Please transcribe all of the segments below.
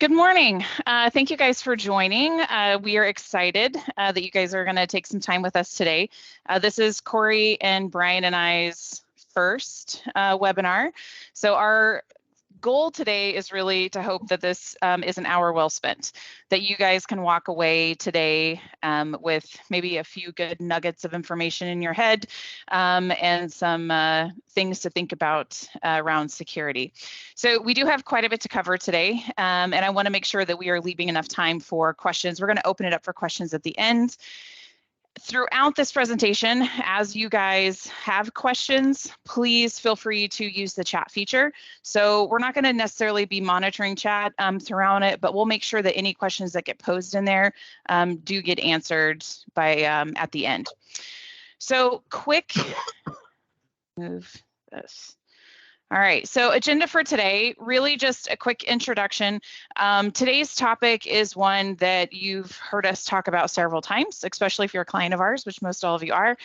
Good morning. Thank you guys for joining. We are excited that you guys are going to take some time with us today. This is Corey and Brian and I's first webinar. So our goal today is really to hope that this is an hour well spent, that you guys can walk away today with maybe a few good nuggets of information in your head and some things to think about around security. So we do have quite a bit to cover today, and I want to make sure that we are leaving enough time for questions. We're going to open it up for questions at the end. Throughout this presentation, as you guys have questions, please feel free to use the chat feature. So we're not going to necessarily be monitoring chat throughout it, but we'll make sure that any questions that get posed in there do get answered by at the end. So quick, move this. All right, so agenda for today, really just a quick introduction. Today's topic is one that you've heard us talk about several times, especially if you're a client of ours, which most all of you are,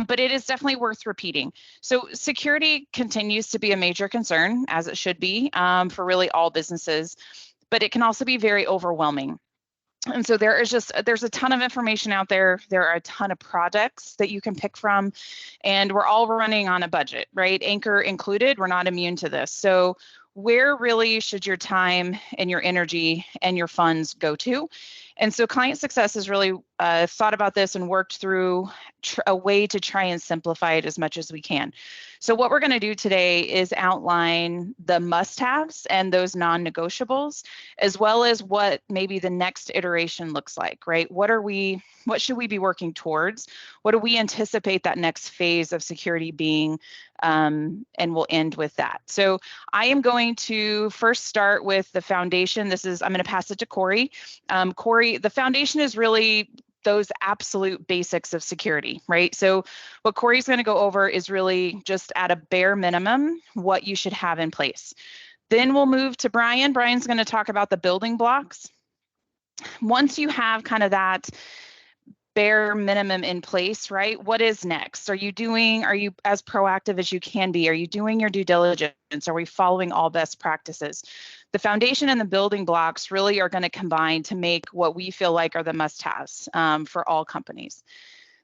but it is definitely worth repeating. So security continues to be a major concern, as it should be, for really all businesses, but it can also be very overwhelming. And so there's a ton of information out there. There are a ton of products that you can pick from, and we're all running on a budget, right? Anchor included, we're not immune to this. So where really should your time and your energy and your funds go to? And so client success has really thought about this and worked through a way to try and simplify it as much as we can. So what we're going to do today is outline the must-haves and those non-negotiables, as well as what maybe the next iteration looks like, right? What should we be working towards? What do we anticipate that next phase of security being? And we'll end with that. So I am going to first start with the foundation. I'm going to pass it to Corey. Corey, the foundation is really those absolute basics of security, right? So what Corey's going to go over is really just at a bare minimum what you should have in place. Then we'll move to Brian. Brian's going to talk about the building blocks. Once you have kind of that bare minimum in place, right? What is next? Are you as proactive as you can be? Are you doing your due diligence? Are we following all best practices? The foundation and the building blocks really are going to combine to make what we feel like are the must-haves for all companies.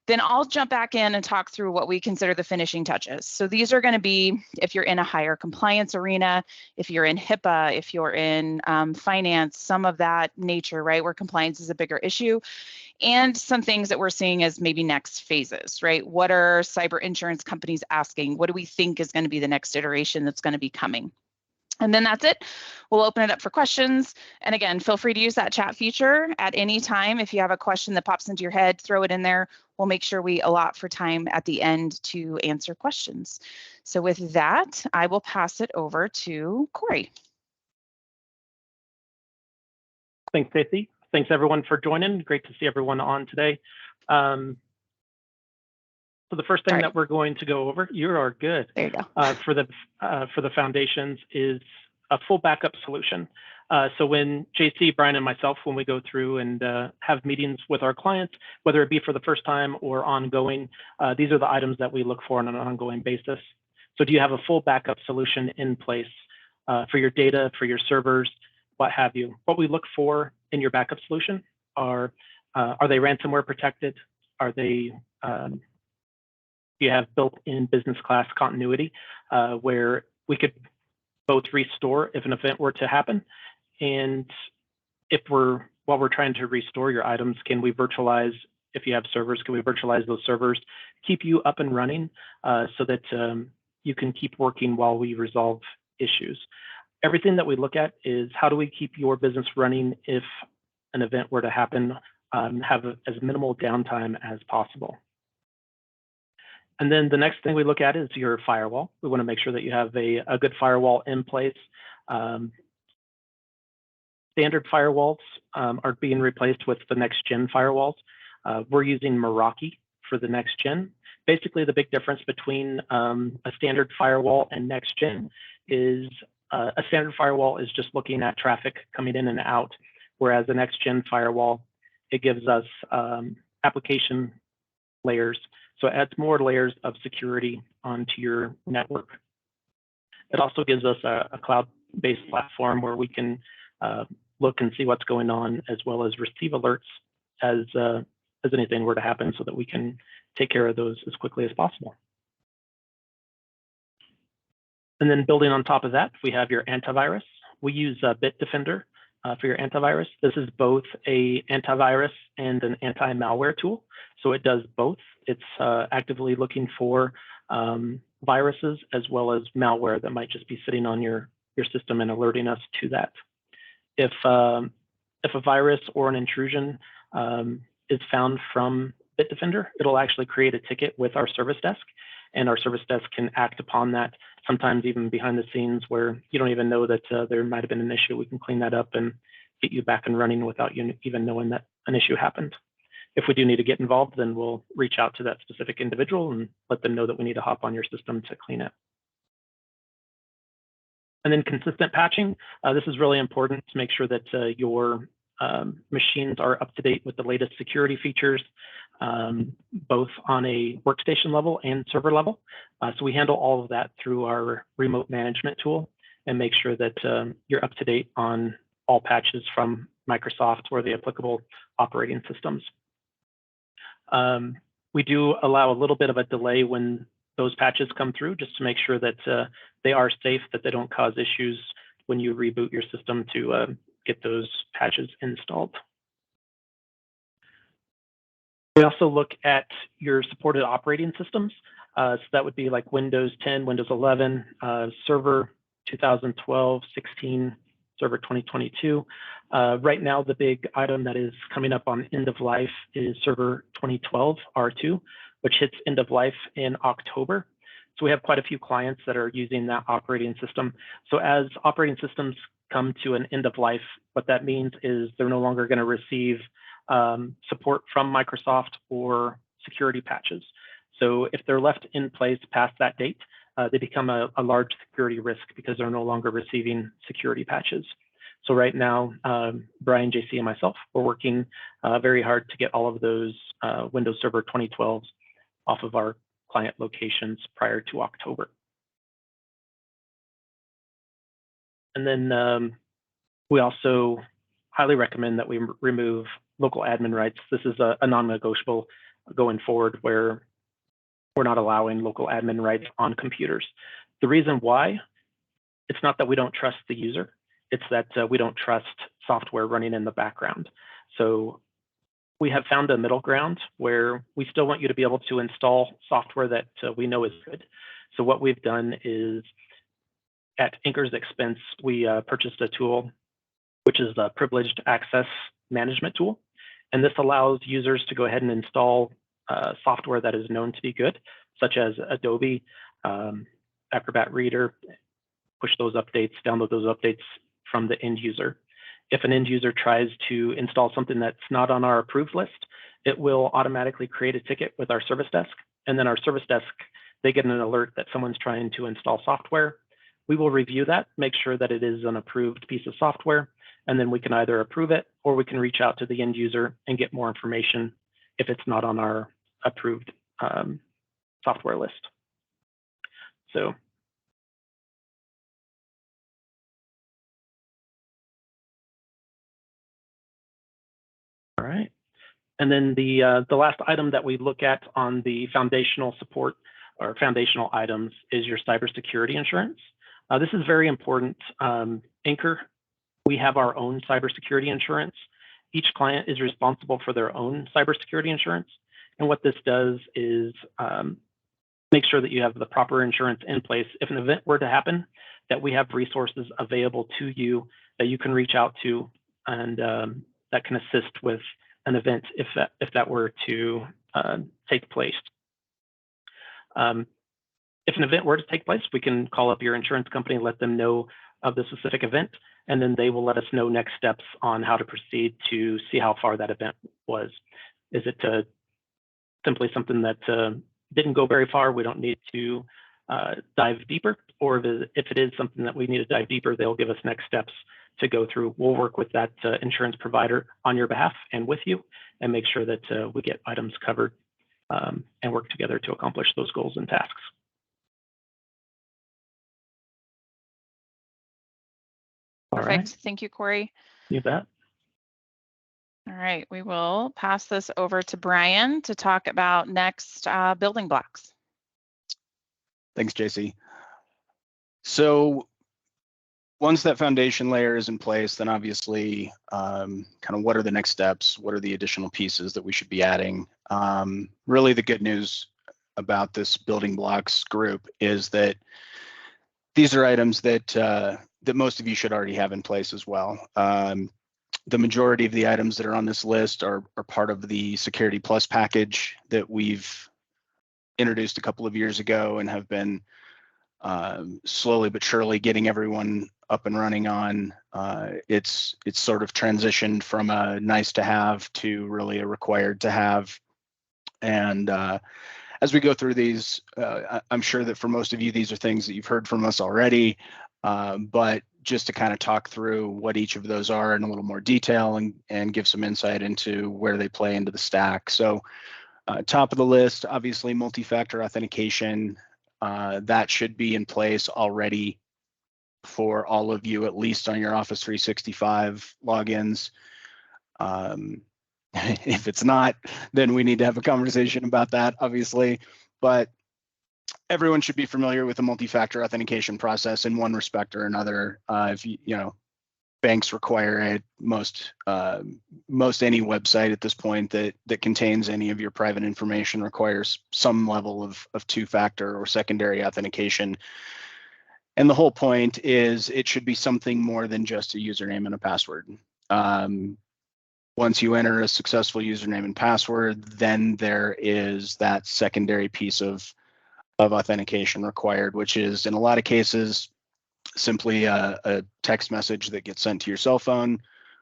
Then I'll jump back in and talk through what we consider the finishing touches. So these are going to be if you're in a higher compliance arena, if you're in HIPAA, if you're in finance, some of that nature, right, where compliance is a bigger issue, and some things that we're seeing as maybe next phases, right? What are cyber insurance companies asking? What do we think is going to be the next iteration that's going to be coming? And then that's it. We'll open it up for questions. And again, feel free to use that chat feature at any time. If you have a question that pops into your head, throw it in there. We'll make sure we allot for time at the end to answer questions. So with that, I will pass it over to Corey. Thanks, Stacey. Thanks everyone for joining. Great to see everyone on today. So the first thing that we're going to go over, you are good. There you go. For the foundations is a full backup solution. So when JC, Brian, and myself, when we go through and have meetings with our clients, whether it be for the first time or ongoing, these are the items that we look for on an ongoing basis. So do you have a full backup solution in place for your data, for your servers, what have you? What we look for in your backup solution are they ransomware protected? Are they do you have built-in business class continuity where we could both restore if an event were to happen, and while we're trying to restore your items, can we virtualize? If you have servers, can we virtualize those servers, keep you up and running so that you can keep working while we resolve issues? Everything that we look at is how do we keep your business running if an event were to happen, have as minimal downtime as possible. And then the next thing we look at is your firewall. We want to make sure that you have a good firewall in place. Standard firewalls are being replaced with the next gen firewalls. We're using Meraki for the next gen. Basically, the big difference between a standard firewall and next gen is a standard firewall is just looking at traffic coming in and out, whereas the next gen firewall, it gives us application layers. So it adds more layers of security onto your network. It also gives us a cloud-based platform where we can look and see what's going on, as well as receive alerts as anything were to happen, so that we can take care of those as quickly as possible. And then building on top of that, we have your antivirus. We use Bitdefender for your antivirus. This is both a antivirus and an anti-malware tool. So it does both. It's actively looking for viruses as well as malware that might just be sitting on your system and alerting us to that. If a virus or an intrusion is found from Bitdefender, it'll actually create a ticket with our service desk, and our service desk can act upon that, sometimes even behind the scenes where you don't even know that there might have been an issue. We can clean that up and get you back and running without you even knowing that an issue happened. If we do need to get involved, then we'll reach out to that specific individual and let them know that we need to hop on your system to clean it. And then consistent patching. This is really important to make sure that your machines are up to date with the latest security features, both on a workstation level and server level. So we handle all of that through our remote management tool and make sure that you're up to date on all patches from Microsoft or the applicable operating systems. We do allow a little bit of a delay when those patches come through, just to make sure that they are safe, that they don't cause issues when you reboot your system to get those patches installed. We also look at your supported operating systems. So that would be like Windows 10, Windows 11, Server 2012, 16, Server 2022. Right now, the big item that is coming up on end of life is Server 2012 R2, which hits end of life in October. So we have quite a few clients that are using that operating system. So as operating systems come to an end of life, what that means is they're no longer going to receive support from Microsoft or security patches. So if they're left in place past that date, they become a large security risk because they're no longer receiving security patches. So right now, Brian, JC, and myself, we're working very hard to get all of those Windows Server 2012s off of our client locations prior to October. And then we also highly recommend that we remove local admin rights. This is a non-negotiable going forward, where we're not allowing local admin rights on computers. The reason why, it's not that we don't trust the user, it's that we don't trust software running in the background. So we have found a middle ground where we still want you to be able to install software that we know is good. So what we've done is, at Anchor's expense, we purchased a tool, which is the Privileged Access Management tool. And this allows users to go ahead and install software that is known to be good, such as Adobe, Acrobat Reader, push those updates, download those updates from the end user. If an end user tries to install something that's not on our approved list, it will automatically create a ticket with our service desk. And then our service desk, they get an alert that someone's trying to install software. We will review that, make sure that it is an approved piece of software, and then we can either approve it or we can reach out to the end user and get more information if it's not on our approved software list. So all right. And then the last item that we look at on the foundational support or foundational items is your cybersecurity insurance. This is very important. Anchor, we have our own cybersecurity insurance. Each client is responsible for their own cybersecurity insurance. And what this does is make sure that you have the proper insurance in place. If an event were to happen, that we have resources available to you that you can reach out to, and that can assist with an event if that were to take place. If an event were to take place, we can call up your insurance company, let them know of the specific event, and then they will let us know next steps on how to proceed to see how far that event was. Is it simply something that didn't go very far? We don't need to dive deeper, or if it is something that we need to dive deeper, they'll give us next steps to go through. We'll work with that insurance provider on your behalf and with you, and make sure that we get items covered and work together to accomplish those goals and tasks. Perfect. Thank you, Corey. You bet. All right, we will pass this over to Brian to talk about next building blocks. Thanks, JC. So once that foundation layer is in place, then obviously kind of what are the next steps? What are the additional pieces that we should be adding? Really the good news about this building blocks group is that these are items that that most of you should already have in place as well. The majority of the items that are on this list are part of the Security Plus package that we've introduced a couple of years ago and have been slowly but surely getting everyone up and running on. It's sort of transitioned from a nice to have to really a required to have. And as we go through these, I'm sure that for most of you, these are things that you've heard from us already, but just to kind of talk through what each of those are in a little more detail and give some insight into where they play into the stack. So top of the list, obviously multi-factor authentication. That should be in place already for all of you, at least on your Office 365 logins. If it's not, then we need to have a conversation about that, obviously. But everyone should be familiar with the multi-factor authentication process in one respect or another. If you know, banks require it. Most any website at this point that contains any of your private information requires some level of two-factor or secondary authentication. And the whole point is it should be something more than just a username and a password. Once you enter a successful username and password, then there is that secondary piece of authentication required, which is in a lot of cases simply a text message that gets sent to your cell phone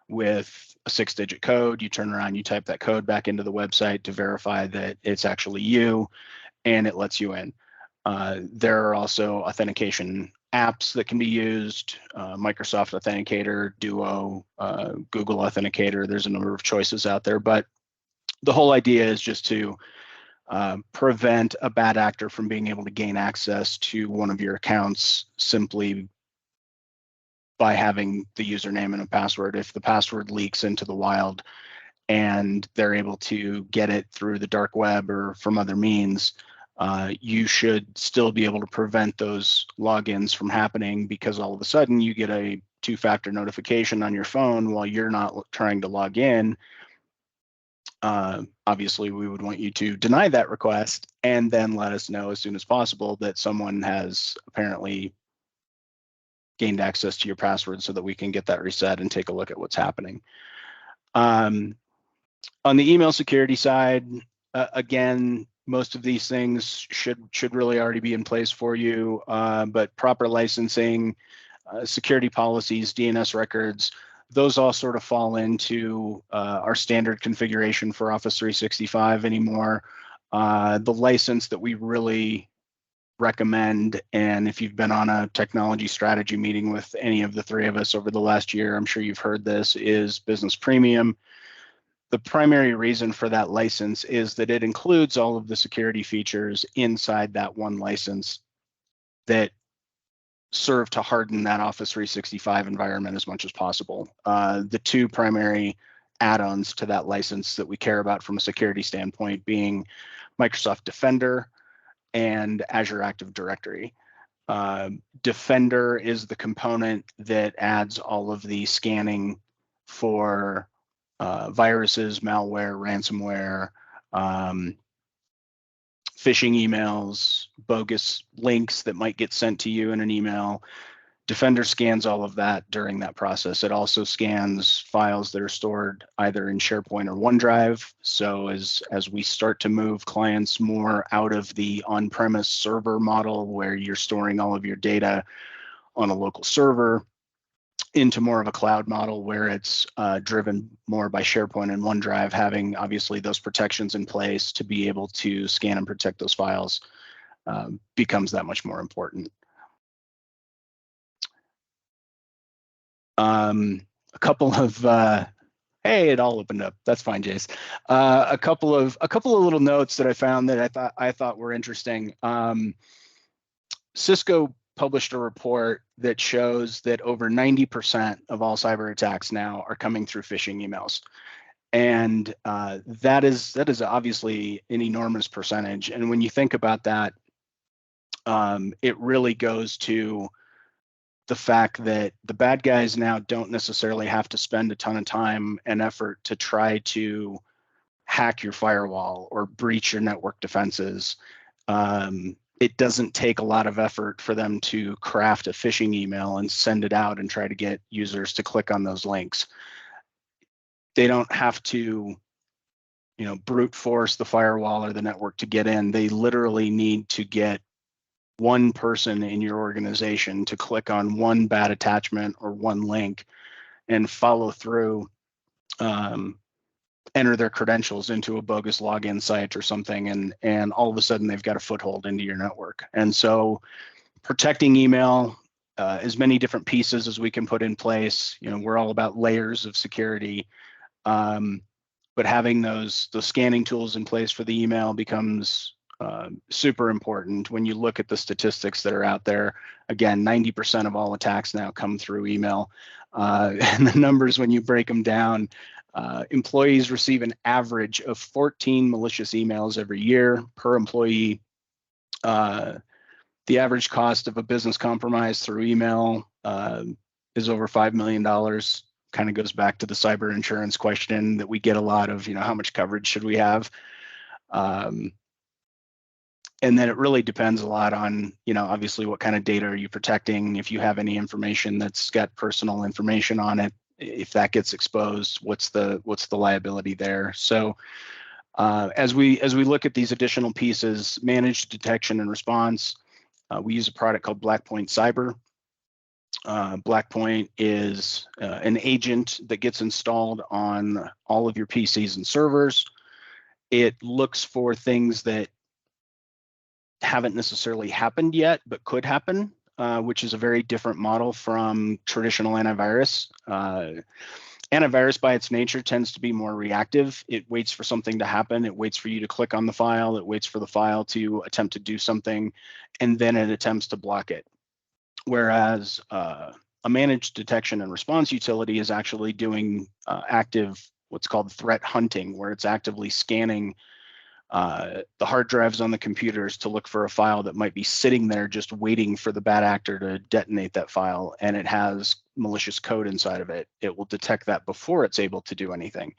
with a 6-digit code. You turn around, you type that code back into the website to verify that it's actually you, and it lets you in. There are also authentication apps that can be used, Microsoft Authenticator, Duo, Google Authenticator. There's a number of choices out there, but the whole idea is just to prevent a bad actor from being able to gain access to one of your accounts simply by having the username and a password. If the password leaks into the wild and they're able to get it through the dark web or from other means, you should still be able to prevent those logins from happening, because all of a sudden you get a two-factor notification on your phone while you're not trying to log in. Obviously, we would want you to deny that request and then let us know as soon as possible that someone has apparently gained access to your password so that we can get that reset and take a look at what's happening. On the email security side, again, most of these things should really already be in place for you, but proper licensing, security policies, DNS records, those all sort of fall into our standard configuration for Office 365 anymore. The license that we really recommend, and if you've been on a technology strategy meeting with any of the three of us over the last year, I'm sure you've heard this, is Business Premium. The primary reason for that license is that it includes all of the security features inside that one license that serve to harden that Office 365 environment as much as possible. The two primary add-ons to that license that we care about from a security standpoint being Microsoft Defender and Azure Active Directory. Defender is the component that adds all of the scanning for viruses, malware, ransomware, phishing emails, bogus links that might get sent to you in an email. Defender scans all of that during that process. It also scans files that are stored either in SharePoint or OneDrive. So as we start to move clients more out of the on-premise server model where you're storing all of your data on a local server into more of a cloud model where it's driven more by SharePoint and OneDrive, having obviously those protections in place to be able to scan and protect those files becomes that much more important. A couple of hey, it all opened up. That's fine, Jace. A couple of little notes that I found that I thought were interesting. Cisco published a report that shows that over 90% of all cyber attacks now are coming through phishing emails. And that is obviously an enormous percentage. And when you think about that, it really goes to the fact that the bad guys now don't necessarily have to spend a ton of time and effort to try to hack your firewall or breach your network defenses. It doesn't take a lot of effort for them to craft a phishing email and send it out and try to get users to click on those links. They don't have to, brute force the firewall or the network to get in. They literally need to get one person in your organization to click on one bad attachment or one link and follow through, enter their credentials into a bogus login site or something, and all of a sudden they've got a foothold into your network. And so protecting email, as many different pieces as we can put in place, we're all about layers of security, but having those scanning tools in place for the email becomes super important. When you look at the statistics that are out there, again, 90% of all attacks now come through email. And the numbers, when you break them down, employees receive an average of 14 malicious emails every year per employee. The average cost of a business compromise through email is over $5 million. Kind of goes back to the cyber insurance question that we get a lot of, how much coverage should we have? And then it really depends a lot on, obviously what kind of data are you protecting? If you have any information that's got personal information on it, if that gets exposed, what's the liability there? So as we look at these additional pieces, managed detection and response, we use a product called Blackpoint Cyber. Blackpoint is an agent that gets installed on all of your PCs and servers. It looks for things that haven't necessarily happened yet, but could happen, which is a very different model from traditional antivirus. Antivirus by its nature tends to be more reactive. It waits for something to happen. It waits for you to click on the file. It waits for the file to attempt to do something, and then it attempts to block it. Whereas a managed detection and response utility is actually doing active, what's called threat hunting, where it's actively scanning the hard drives on the computers to look for a file that might be sitting there just waiting for the bad actor to detonate that file, and it has malicious code inside of it. It will detect that before it's able to do anything.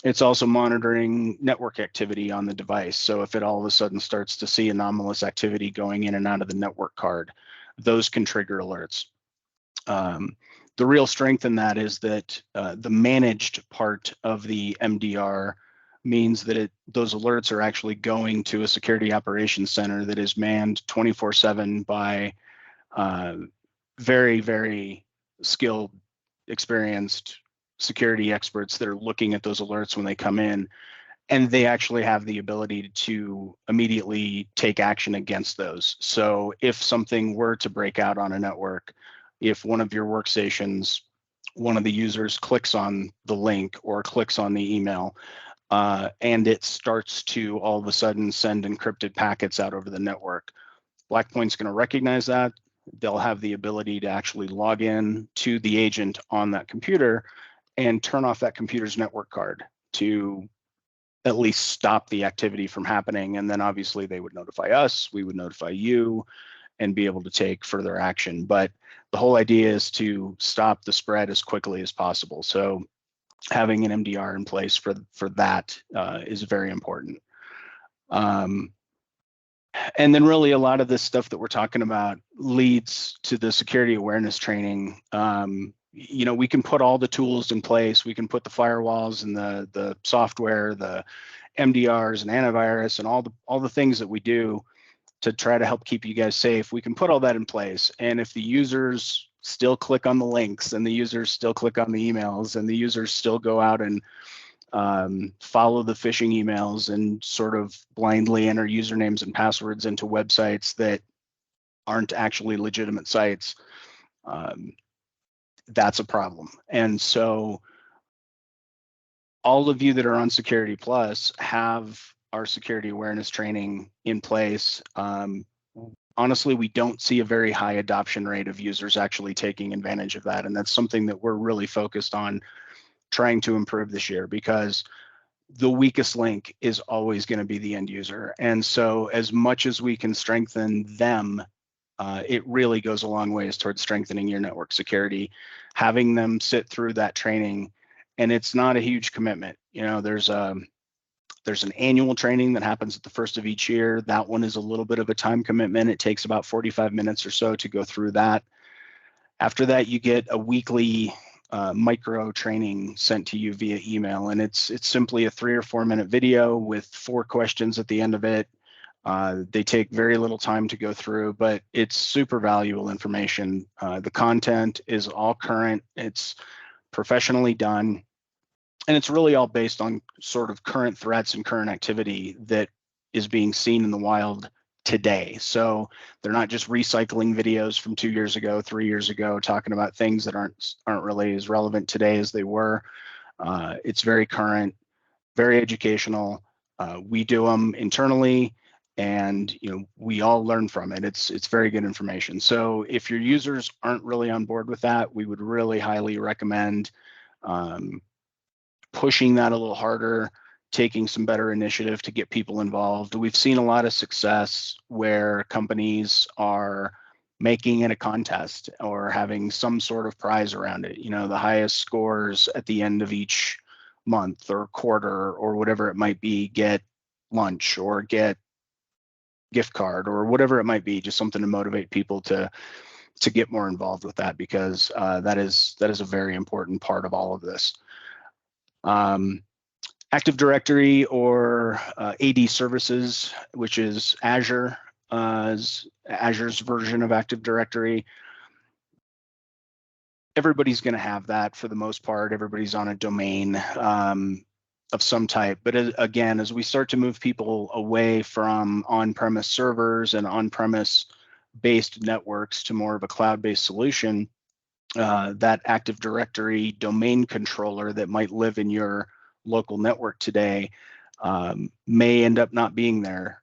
It's also monitoring network activity on the device. So if it all of a sudden starts to see anomalous activity going in and out of the network card, those can trigger alerts. The real strength in that is that the managed part of the MDR means that those alerts are actually going to a security operations center that is manned 24/7 by very, very skilled, experienced security experts that are looking at those alerts when they come in, and they actually have the ability to immediately take action against those. So if something were to break out on a network, if one of your workstations, one of the users clicks on the link or clicks on the email, and it starts to all of a sudden send encrypted packets out over the network, Blackpoint's going to recognize that. They'll have the ability to actually log in to the agent on that computer and turn off that computer's network card to at least stop the activity from happening. And then obviously they would notify us, we would notify you, and be able to take further action. But the whole idea is to stop the spread as quickly as possible. So having an MDR in place for that is very important. And then really a lot of this stuff that we're talking about leads to the security awareness training. We can put all the tools in place. We can put the firewalls and the software, the MDRs and antivirus and all the things that we do to try to help keep you guys safe. We can put all that in place. And if the users still click on the links and the users still click on the emails and the users still go out and follow the phishing emails and sort of blindly enter usernames and passwords into websites that aren't actually legitimate sites, that's a problem. And so all of you that are on Security Plus have our security awareness training in place. honestly, we don't see a very high adoption rate of users actually taking advantage of that. And that's something that we're really focused on trying to improve this year, because the weakest link is always going to be the end user. And so as much as we can strengthen them, it really goes a long ways towards strengthening your network security, having them sit through that training. And it's not a huge commitment. You know, there's an annual training that happens at the first of each year. That one is a little bit of a time commitment. It takes about 45 minutes or so to go through that. After that, you get a weekly micro training sent to you via email, and it's simply a 3 or 4 minute video with 4 questions at the end of it. They take very little time to go through, but it's super valuable information. The content is all current, it's professionally done, and it's really all based on sort of current threats and current activity that is being seen in the wild today. So they're not just recycling videos from 2 years ago, 3 years ago, talking about things that aren't really as relevant today as they were. It's very current, very educational. We do them internally, and we all learn from it. It's very good information. So if your users aren't really on board with that, we would really highly recommend pushing that a little harder, taking some better initiative to get people involved. We've seen a lot of success where companies are making it a contest or having some sort of prize around it. The highest scores at the end of each month or quarter or whatever it might be get lunch or get gift card or whatever it might be, just something to motivate people to get more involved with that, because that is a very important part of all of this. Active Directory or AD Services, which is Azure's version of Active Directory. Everybody's going to have that for the most part. Everybody's on a domain of some type. But again, as we start to move people away from on-premise servers and on-premise based networks to more of a cloud-based solution, that Active Directory domain controller that might live in your local network today may end up not being there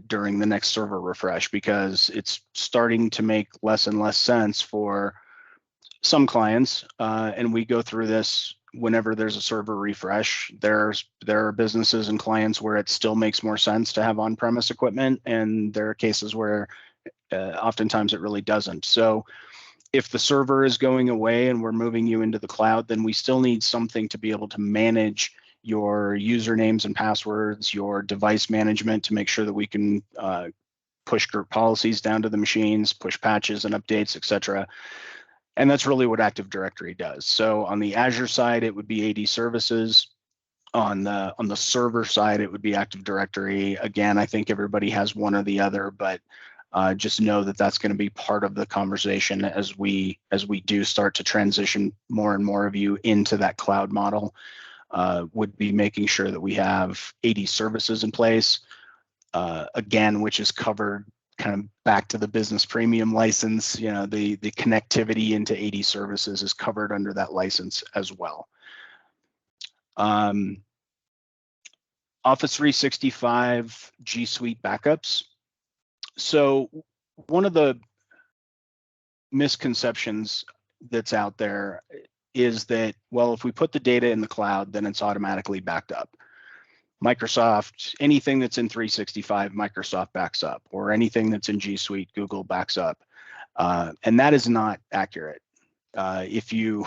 during the next server refresh, because it's starting to make less and less sense for some clients. And we go through this whenever there's a server refresh. There are businesses and clients where it still makes more sense to have on-premise equipment, and there are cases where oftentimes it really doesn't. So if the server is going away and we're moving you into the cloud, then we still need something to be able to manage your usernames and passwords, your device management, to make sure that we can push group policies down to the machines, push patches and updates, etc. And that's really what Active Directory does. So on the Azure side, it would be AD Services. On the server side, it would be Active Directory. Again, I think everybody has one or the other, but just know that that's going to be part of the conversation as we do start to transition more and more of you into that cloud model. Would be making sure that we have AD Services in place, again, which is covered kind of back to the business premium license. The connectivity into AD Services is covered under that license as well. Office 365 G Suite backups. So one of the misconceptions that's out there is that, well, if we put the data in the cloud, then it's automatically backed up. Microsoft, anything that's in 365, Microsoft backs up, or anything that's in G Suite, Google backs up. And that is not accurate. If you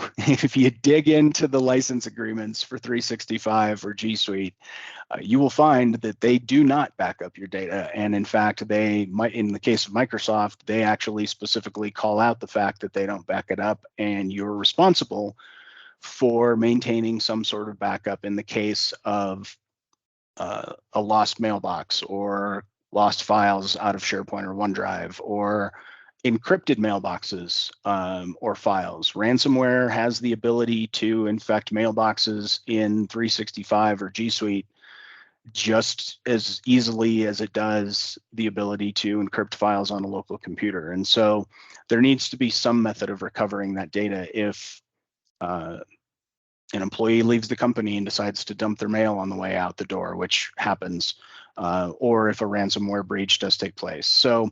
dig into the license agreements for 365 or G Suite, you will find that they do not back up your data. And in fact, they might, in the case of Microsoft, they actually specifically call out the fact that they don't back it up, and you're responsible for maintaining some sort of backup in the case of a lost mailbox or lost files out of SharePoint or OneDrive, or encrypted mailboxes or files. Ransomware has the ability to infect mailboxes in 365 or G Suite just as easily as it does the ability to encrypt files on a local computer. And so there needs to be some method of recovering that data if an employee leaves the company and decides to dump their mail on the way out the door, which happens, or if a ransomware breach does take place. So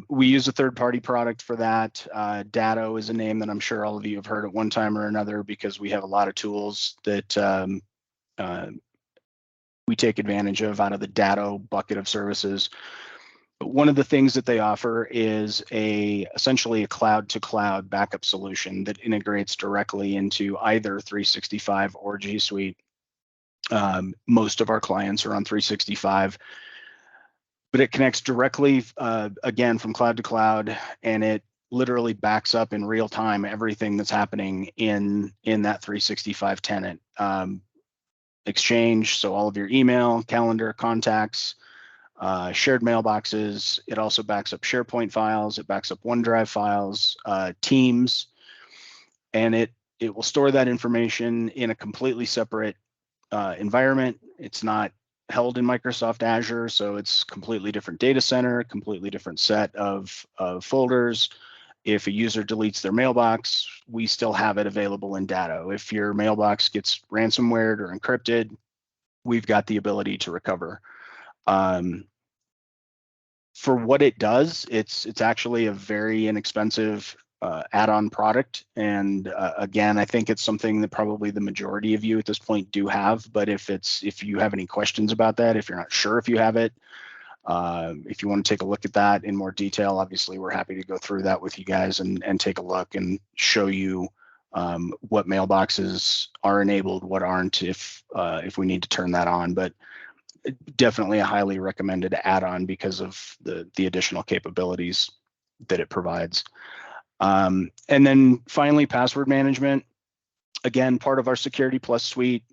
We use a third-party product for that. Datto is a name that I'm sure all of you have heard at one time or another, because we have a lot of tools that we take advantage of out of the Datto bucket of services. But one of the things that they offer is essentially a cloud-to-cloud backup solution that integrates directly into either 365 or G Suite. Most of our clients are on 365, but it connects directly, again, from cloud to cloud, and it literally backs up in real time everything that's happening in that 365 tenant. Exchange, so all of your email, calendar, contacts, shared mailboxes. It also backs up SharePoint files. It backs up OneDrive files, Teams, and it will store that information in a completely separate environment. It's not held in Microsoft Azure, so it's completely different data center, completely different set of folders. If a user deletes their mailbox, we still have it available in Datto. If your mailbox gets ransomwared or encrypted, we've got the ability to recover. For what it does, it's actually a very inexpensive add-on product. And again, I think it's something that probably the majority of you at this point do have. But if you have any questions about that, if you're not sure if you have it, if you want to take a look at that in more detail, obviously we're happy to go through that with you guys and take a look and show you what mailboxes are enabled, what aren't, if we need to turn that on. But definitely a highly recommended add-on because of the additional capabilities that it provides. And then finally, password management. Again, part of our Security Plus suite.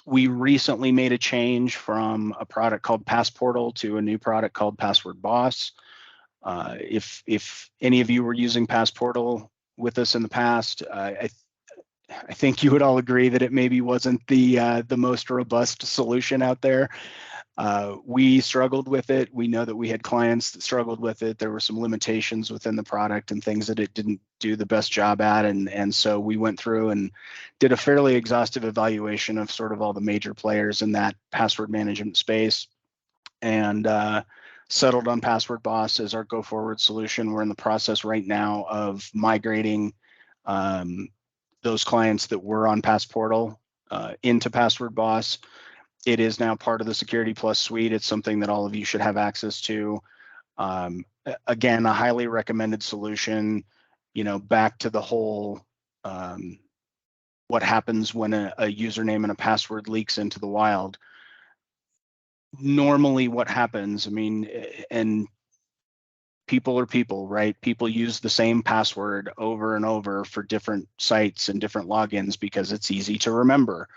We recently made a change from a product called Passportal to a new product called Password Boss. If any of you were using Passportal with us in the past, I think you would all agree that it maybe wasn't the most robust solution out there. We struggled with it. We know that we had clients that struggled with it. There were some limitations within the product and things that it didn't do the best job at. And so we went through and did a fairly exhaustive evaluation of sort of all the major players in that password management space, and settled on Password Boss as our go-forward solution. We're in the process right now of migrating those clients that were on Passportal into Password Boss. It is now part of the Security Plus suite. It's something that all of you should have access to. Again, a highly recommended solution. Back to the whole what happens when a username and a password leaks into the wild. Normally what happens, and people are people, right? People use the same password over and over for different sites and different logins because it's easy to remember.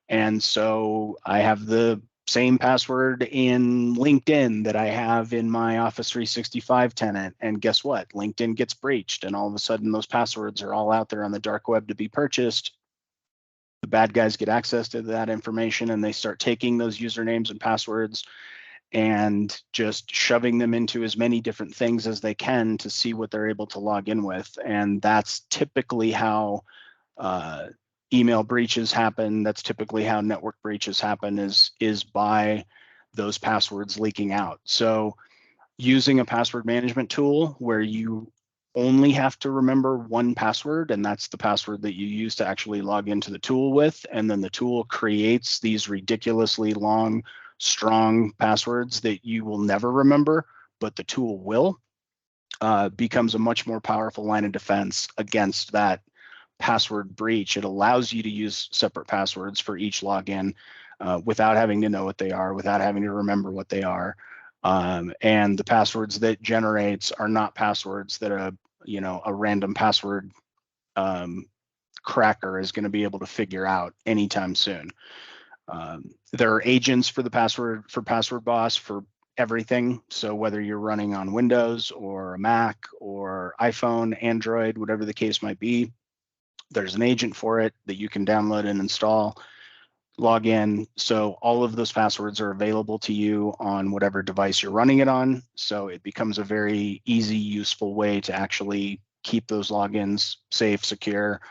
And so I have the same password in LinkedIn that I have in my Office 365 tenant. And guess what? LinkedIn gets breached, and all of a sudden those passwords are all out there on the dark web to be purchased. The bad guys get access to that information, and they start taking those usernames and passwords and just shoving them into as many different things as they can to see what they're able to log in with. And that's typically how email breaches happen. That's typically how network breaches happen, is by those passwords leaking out. So using a password management tool where you only have to remember one password, and that's the password that you use to actually log into the tool with, and then the tool creates these ridiculously long, strong passwords that you will never remember, but the tool will, becomes a much more powerful line of defense against that password breach. It allows you to use separate passwords for each login without having to know what they are, without having to remember what they are. And the passwords that generates are not passwords that a random password cracker is going to be able to figure out anytime soon. There are agents for Password Boss for everything. So whether you're running on Windows or a Mac or iPhone, Android, whatever the case might be, there's an agent for it that you can download and install, log in. So all of those passwords are available to you on whatever device you're running it on. So it becomes a very easy, useful way to actually keep those logins safe, secure.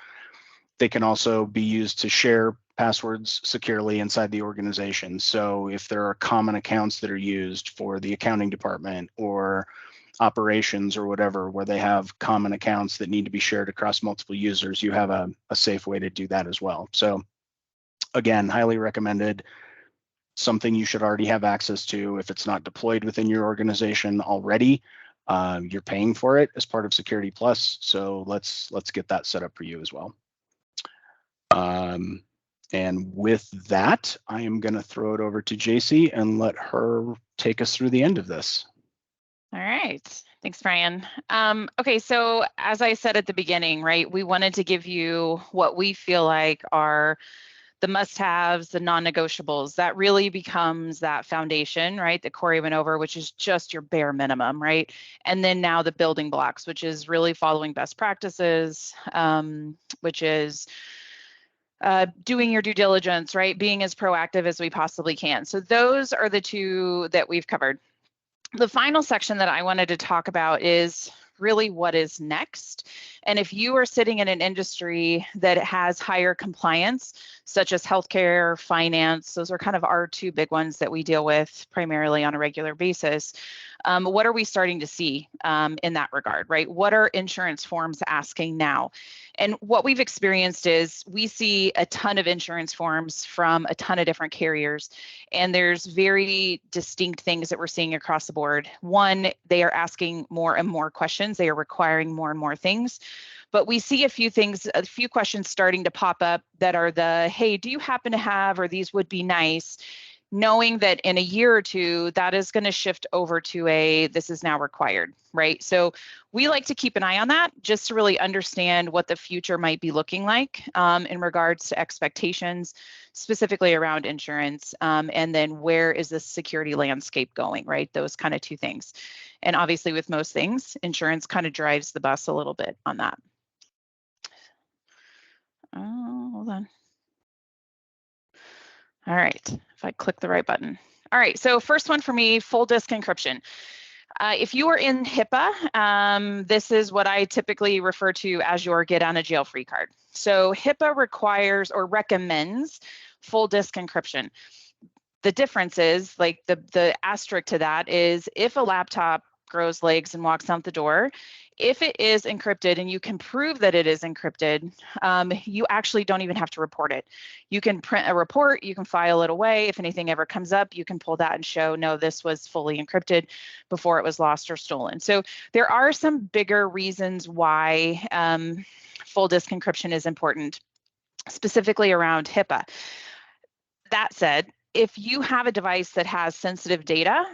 They can also be used to share passwords securely inside the organization. So if there are common accounts that are used for the accounting department or operations or whatever, where they have common accounts that need to be shared across multiple users, you have a safe way to do that as well. So again, highly recommended. Something you should already have access to. If it's not deployed within your organization already, you're paying for it as part of Security Plus. So let's get that set up for you as well. And with that, I am going to throw it over to JC and let her take us through the end of this. All right. Thanks, Brian. Okay, so as I said at the beginning, right, we wanted to give you what we feel like are the must-haves, the non-negotiables. That really becomes that foundation, right, that Corey went over, which is just your bare minimum, right? And then now the building blocks, which is really following best practices, which is doing your due diligence, right? Being as proactive as we possibly can. So those are the two that we've covered. The final section that I wanted to talk about is really what is next. And if you are sitting in an industry that has higher compliance, such as healthcare, finance, those are kind of our two big ones that we deal with primarily on a regular basis. What are we starting to see in that regard, right? What are insurance forms asking now? And what we've experienced is we see a ton of insurance forms from a ton of different carriers, and there's very distinct things that we're seeing across the board. One, they are asking more and more questions. They are requiring more and more things. But we see a few questions starting to pop up that are the, hey, do you happen to have, or these would be nice, knowing that in a year or two, that is going to shift over to a, this is now required, right? So we like to keep an eye on that just to really understand what the future might be looking like in regards to expectations, specifically around insurance, and then where is the security landscape going, right? Those kind of two things. And obviously with most things, insurance kind of drives the bus a little bit on that. Oh, hold on. All right, if I click the right button. All right, so first one for me, full disk encryption. If you are in HIPAA, this is what I typically refer to as your get out of jail free card. So HIPAA requires or recommends full disk encryption. The difference is, like the asterisk to that is, if a laptop grows legs and walks out the door, if it is encrypted and you can prove that it is encrypted, you actually don't even have to report it. You can print a report, you can file it away. If anything ever comes up, you can pull that and show, no, this was fully encrypted before it was lost or stolen. So there are some bigger reasons why full disk encryption is important, specifically around HIPAA. That said, if you have a device that has sensitive data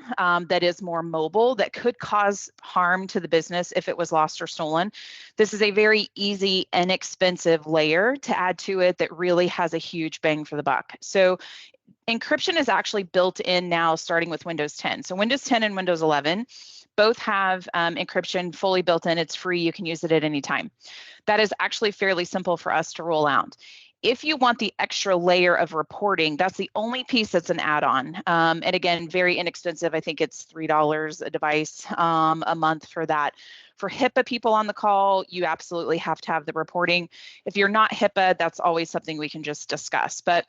that is more mobile, that could cause harm to the business if it was lost or stolen, this is a very easy, inexpensive layer to add to it that really has a huge bang for the buck. So encryption is actually built in now, starting with Windows 10. So Windows 10 and Windows 11 both have encryption fully built in. It's free. You can use it at any time. That is actually fairly simple for us to roll out. If you want the extra layer of reporting, that's the only piece that's an add-on. And again, very inexpensive. I think it's $3 a device a month for that. For HIPAA people on the call, you absolutely have to have the reporting. If you're not HIPAA, that's always something we can just discuss. But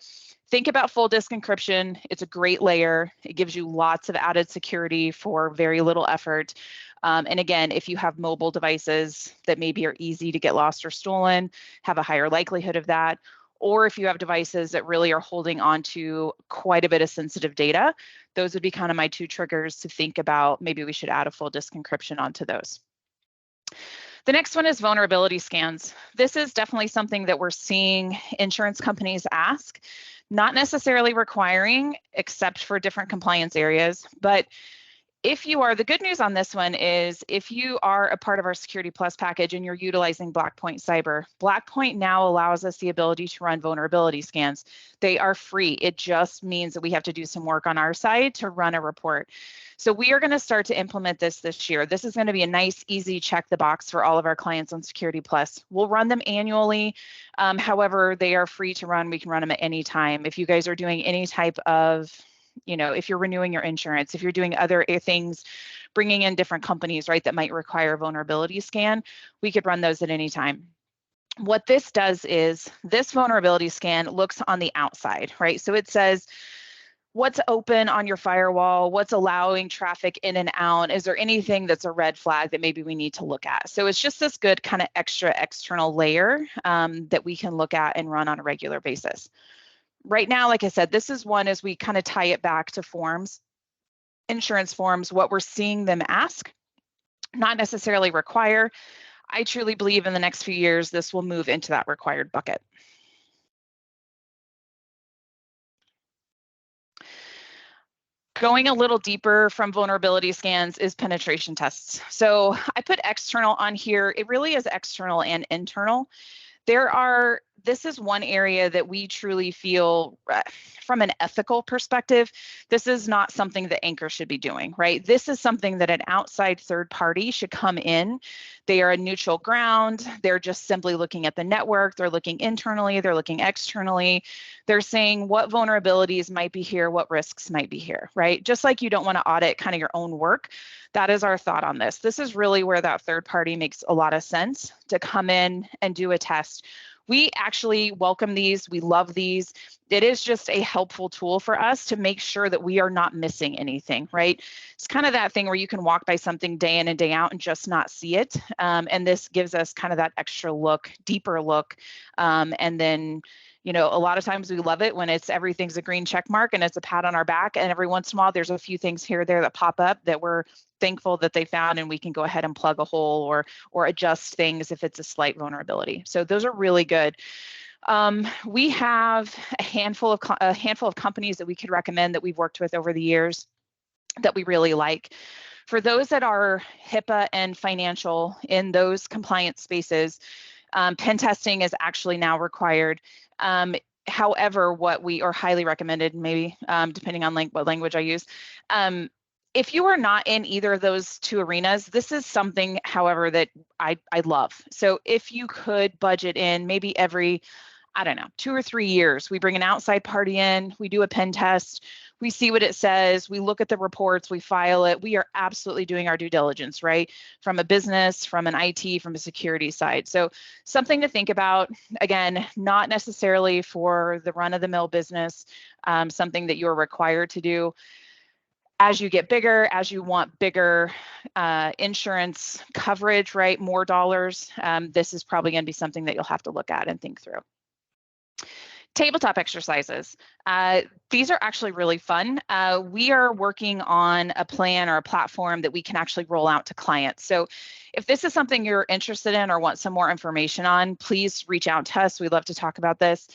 think about full disk encryption. It's a great layer. It gives you lots of added security for very little effort. And again, if you have mobile devices that maybe are easy to get lost or stolen, have a higher likelihood of that, or if you have devices that really are holding on to quite a bit of sensitive data, those would be kind of my two triggers to think about. Maybe we should add a full disk encryption onto those. The next one is vulnerability scans. This is definitely something that we're seeing insurance companies ask, not necessarily requiring, except for different compliance areas. But if you are, the good news on this one is, if you are a part of our Security Plus package and you're utilizing Blackpoint Cyber, Blackpoint now allows us the ability to run vulnerability scans. They are free. It just means that we have to do some work on our side to run a report. So we are going to start to implement this year. This is going to be a nice, easy check the box for all of our clients on Security Plus. We'll run them annually. However, they are free to run. We can run them at any time. If you guys are doing any type of, if you're renewing your insurance, if you're doing other things, bringing in different companies, right, that might require a vulnerability scan, we could run those at any time. What this does is this vulnerability scan looks on the outside, right? So it says, what's open on your firewall, what's allowing traffic in and out, is there anything that's a red flag that maybe we need to look at? So it's just this good kind of extra external layer that we can look at and run on a regular basis. Right now, like I said, this is one as we kind of tie it back to forms, insurance forms, what we're seeing them ask, not necessarily require. I truly believe in the next few years, this will move into that required bucket. Going a little deeper from vulnerability scans is penetration tests. So I put external on here. It really is external and internal. This is one area that we truly feel from an ethical perspective, this is not something that Anchor should be doing, right? This is something that an outside third party should come in. They are a neutral ground. They're just simply looking at the network. They're looking internally. They're looking externally. They're saying what vulnerabilities might be here, what risks might be here, right? Just like you don't want to audit kind of your own work. That is our thought on this. This is really where that third party makes a lot of sense to come in and do a test. We actually welcome these. We love these. It is just a helpful tool for us to make sure that we are not missing anything, right? It's kind of that thing where you can walk by something day in and day out and just not see it. And this gives us kind of that extra look, deeper look. And then, you know, a lot of times we love it when everything's a green check mark and it's a pat on our back. And every once in a while, there's a few things here or there that pop up that we're thankful that they found, and we can go ahead and plug a hole or adjust things if it's a slight vulnerability. So those are really good. We have a handful of companies that we could recommend that we've worked with over the years that we really like. For those that are HIPAA and financial in those compliance spaces, pen testing is actually now required. However, what we are highly recommended, maybe depending on what language I use, if you are not in either of those two arenas, this is something, however, that I love. So if you could budget in maybe every, I don't know, 2 or 3 years, we bring an outside party in, we do a pen test, we see what it says, we look at the reports, we file it. We are absolutely doing our due diligence, right? From a business, from an IT, from a security side. So something to think about, again, not necessarily for the run-of-the-mill business, something that you're required to do. As you get bigger, as you want bigger insurance coverage, right, more dollars, this is probably going to be something that you'll have to look at and think through. Tabletop exercises. These are actually really fun. We are working on a plan or a platform that we can actually roll out to clients. So if this is something you're interested in or want some more information on, please reach out to us. We'd love to talk about this.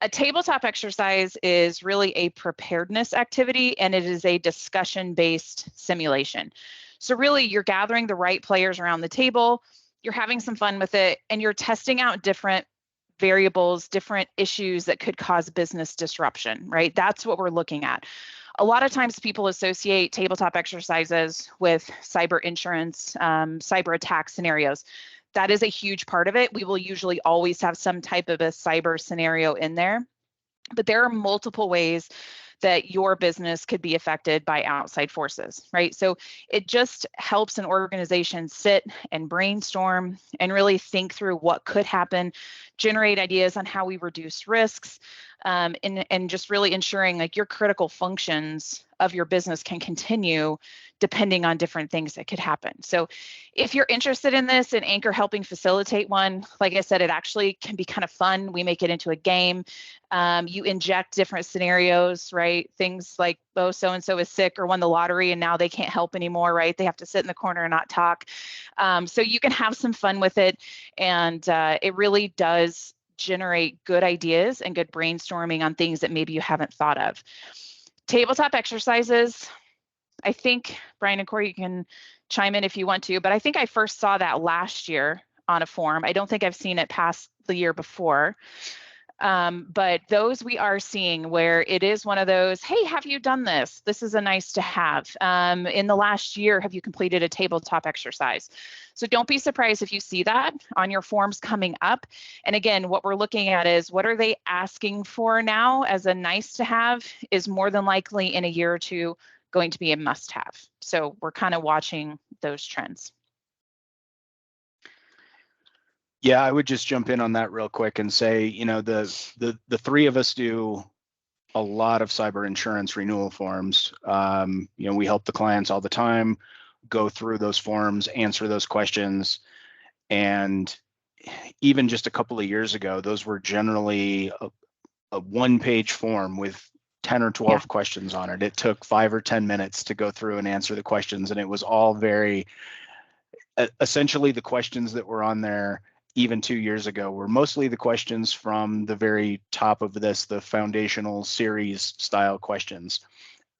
A tabletop exercise is really a preparedness activity, and it is a discussion-based simulation. So really, you're gathering the right players around the table, you're having some fun with it, and you're testing out different variables, different issues that could cause business disruption, right? That's what we're looking at. A lot of times people associate tabletop exercises with cyber insurance, cyber attack scenarios. That is a huge part of it. We will usually always have some type of a cyber scenario in there, but there are multiple ways that your business could be affected by outside forces, right? So it just helps an organization sit and brainstorm and really think through what could happen, generate ideas on how we reduce risks, and just really ensuring like your critical functions of your business can continue depending on different things that could happen. So if you're interested in this and Anchor helping facilitate one, like I said, it actually can be kind of fun. We make it into a game. You inject different scenarios, right? Things like, oh, so-and-so is sick or won the lottery and now they can't help anymore, right? They have to sit in the corner and not talk. So you can have some fun with it. And it really does generate good ideas and good brainstorming on things that maybe you haven't thought of. Tabletop exercises, I think, Brian and Corey, you can chime in if you want to, but I think I first saw that last year on a form. I don't think I've seen it past the year before. But those we are seeing where it is one of those, hey, have you done this? This is a nice to have. In the last year, have you completed a tabletop exercise? So don't be surprised if you see that on your forms coming up. And again, what we're looking at is what are they asking for now as a nice to have is more than likely in a year or two going to be a must have. So we're kind of watching those trends. Yeah, I would just jump in on that real quick and say, the three of us do a lot of cyber insurance renewal forms. We help the clients all the time go through those forms, answer those questions. And even just a couple of years ago, those were generally a one-page form with 10 or 12 questions on it. It took 5 or 10 minutes to go through and answer the questions. And it was all very, essentially the questions that were on there even 2 years ago were mostly the questions from the very top of this, the foundational series style questions.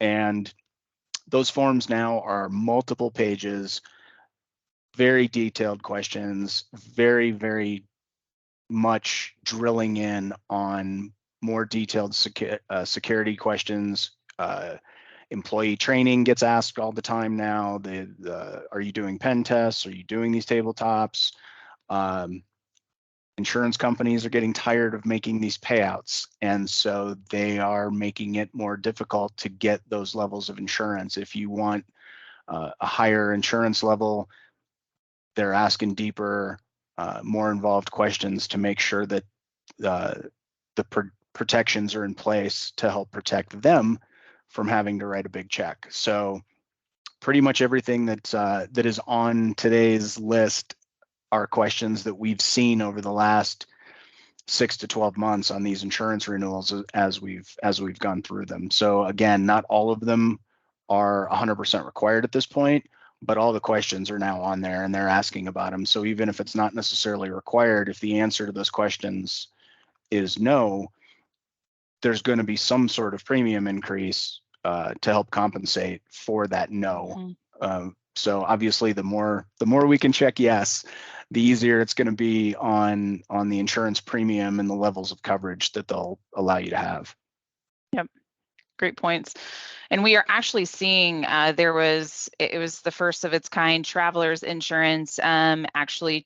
And those forms now are multiple pages, very detailed questions, very, very much drilling in on more detailed security questions. Employee training gets asked all the time now. Are you doing pen tests? Are you doing these tabletops? Insurance companies are getting tired of making these payouts, and so they are making it more difficult to get those levels of insurance. If you want a higher insurance level, they're asking deeper, more involved questions to make sure that the protections are in place to help protect them from having to write a big check. So pretty much everything that is on today's list are questions that we've seen over the last 6 to 12 months on these insurance renewals as we've gone through them. So again, not all of them are 100% required at this point, but all the questions are now on there and they're asking about them. So even if it's not necessarily required, if the answer to those questions is no, there's going to be some sort of premium increase to help compensate for that no. Mm-hmm. So obviously, the more we can check yes, the easier it's going to be on the insurance premium and the levels of coverage that they'll allow you to have. Yep, great points. And we are actually seeing it was the first of its kind. Travelers Insurance actually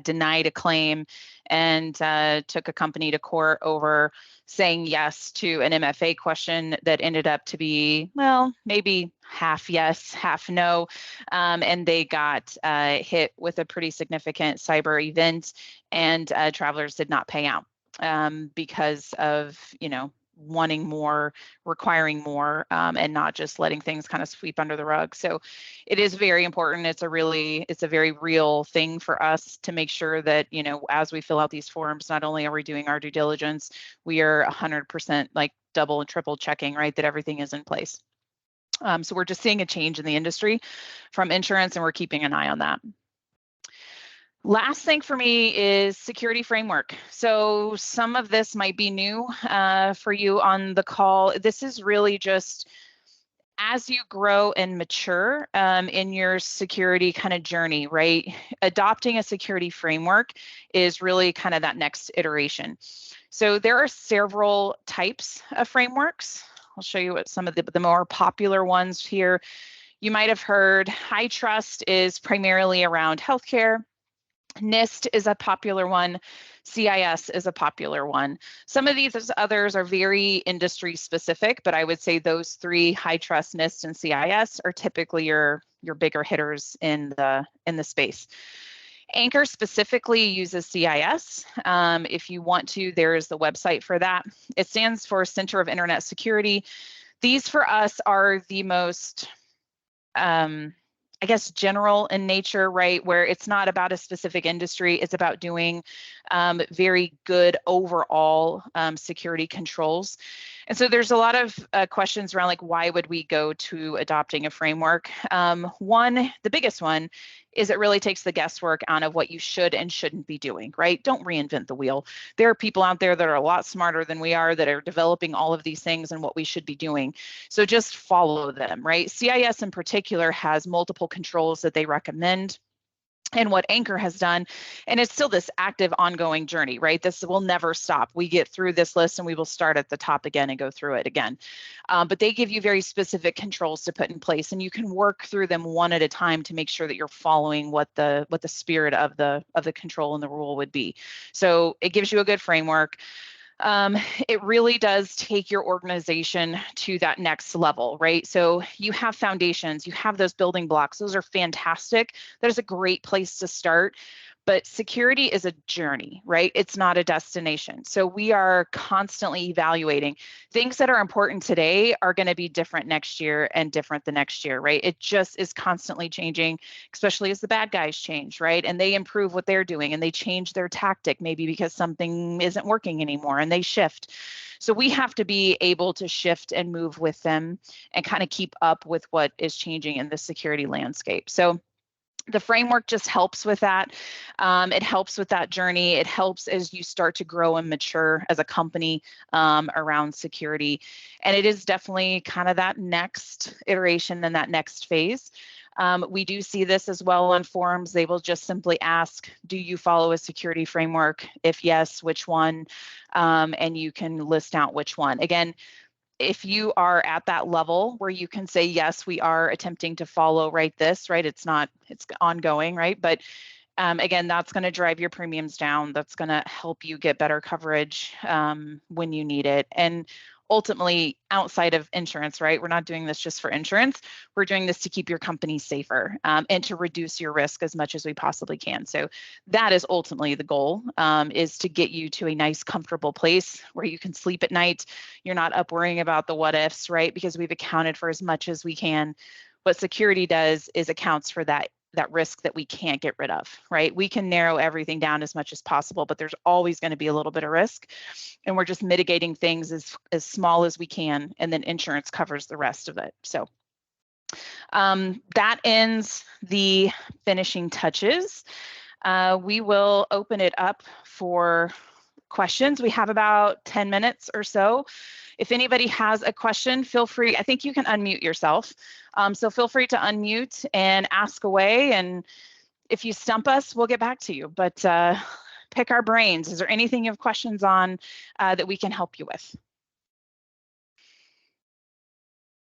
denied a claim and took a company to court over saying yes to an MFA question that ended up to be, well, maybe half yes, half no. And they got hit with a pretty significant cyber event, and Travelers did not pay out because of, wanting more, requiring more, and not just letting things kind of sweep under the rug. So it is very important. It's a very real thing for us to make sure that, as we fill out these forms, not only are we doing our due diligence, we are 100% like double and triple checking, right, that everything is in place. So we're just seeing a change in the industry from insurance, and we're keeping an eye on that. Last thing for me is security framework. So some of this might be new for you on the call. This is really just as you grow and mature in your security kind of journey, right? Adopting a security framework is really kind of that next iteration. So there are several types of frameworks. I'll show you what some of the more popular ones here. You might have heard HITRUST is primarily around healthcare. NIST is a popular one. CIS is a popular one. Some of these others are very industry specific, but I would say those three, HITRUST, NIST, and CIS, are typically your bigger hitters in the space. Anchor specifically uses CIS. If you want to, there is the website for that. It stands for Center of Internet Security. These for us are the most I guess general in nature, right? Where it's not about a specific industry, it's about doing very good overall security controls. And so there's a lot of questions around like, why would we go to adopting a framework? One, the biggest one, is it really takes the guesswork out of what you should and shouldn't be doing, right? Don't reinvent the wheel. There are people out there that are a lot smarter than we are that are developing all of these things and what we should be doing. So just follow them, right? CIS in particular has multiple controls that they recommend. And what Anchor has done, and it's still this active ongoing journey, right? This will never stop. We get through this list and we will start at the top again and go through it again. But they give you very specific controls to put in place, and you can work through them one at a time to make sure that you're following what the spirit of the control and the rule would be. So it gives you a good framework. It really does take your organization to that next level, right? So you have foundations, you have those building blocks. Those are fantastic. That is a great place to start. But security is a journey, right? It's not a destination. So we are constantly evaluating. Things that are important today are going to be different next year and different the next year, right? It just is constantly changing, especially as the bad guys change, right? And they improve what they're doing and they change their tactic, maybe because something isn't working anymore and they shift. So we have to be able to shift and move with them and kind of keep up with what is changing in the security landscape. So the framework just helps with that. It helps with that journey. It helps as you start to grow and mature as a company around security. And it is definitely kind of that next iteration and that next phase. We do see this as well on forums. They will just simply ask, do you follow a security framework? If yes, which one? And you can list out which one. Again, if you are at that level where you can say, yes, we are attempting to follow this, right? It's ongoing, right? But again, that's going to drive your premiums down. That's going to help you get better coverage when you need it. And ultimately, outside of insurance, right? We're not doing this just for insurance. We're doing this to keep your company safer and to reduce your risk as much as we possibly can. So that is ultimately the goal, is to get you to a nice, comfortable place where you can sleep at night. You're not up worrying about the what ifs, right? Because we've accounted for as much as we can. What security does is accounts for that risk that we can't get rid of, right? We can narrow everything down as much as possible, but there's always going to be a little bit of risk. And we're just mitigating things as small as we can, and then insurance covers the rest of it. So that ends the finishing touches. We will open it up for questions. We have about 10 minutes or so. If anybody has a question, feel free. I think you can unmute yourself. So feel free to unmute and ask away. And if you stump us, we'll get back to you. But pick our brains. Is there anything you have questions on that we can help you with?